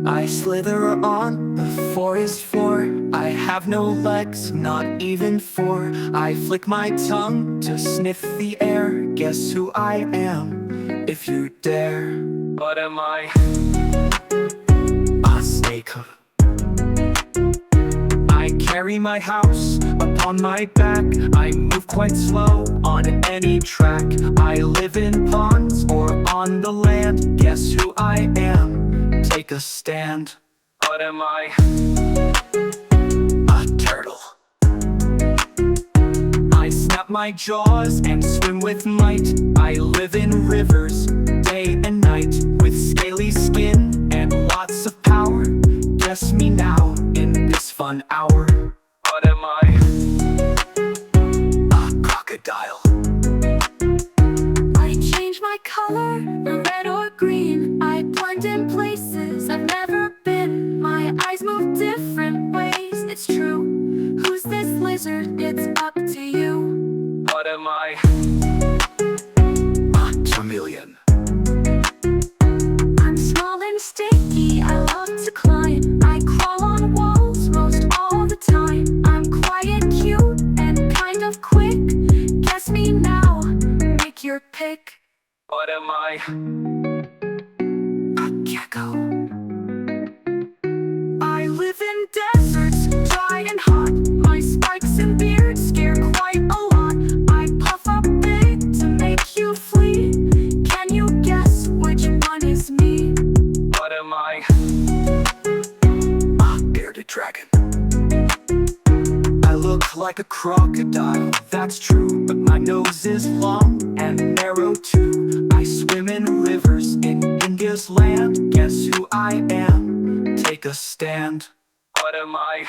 I slither on the forest floor. I have no legs, not even four. I flick my tongue to sniff the air. Guess who I am, if you dare. What am I? A snake. I carry my house upon my back. I move quite slow on any track. I live in ponds or on the land. Guess who I am? Take a stand. What am I? A turtle. I snap my jaws and swim with might. I live in rivers day and night, with scaly skin and lots of power. Guess me now in this fun hour. What am I? A crocodile. I change my color, red or green. I blend in places I've never been. My eyes move different ways, it's true. Who's this lizard? It's up to you. What am I? A chameleon. I'm small and sticky, I love to climb. I crawl on walls most all the time. I'm quiet, cute, and kind of quick. Guess me now, make your pick. What am I? A gecko. I live in deserts, dry and hot. My spikes and beard scare quite a lot. I puff up big to make you flee. Can you guess which one is me? What am I? A bearded dragon. I look like a crocodile, that's true, but my nose is long and narrow too. I swim in rivers in India's land. Guess who I am? Take a stand. What am I?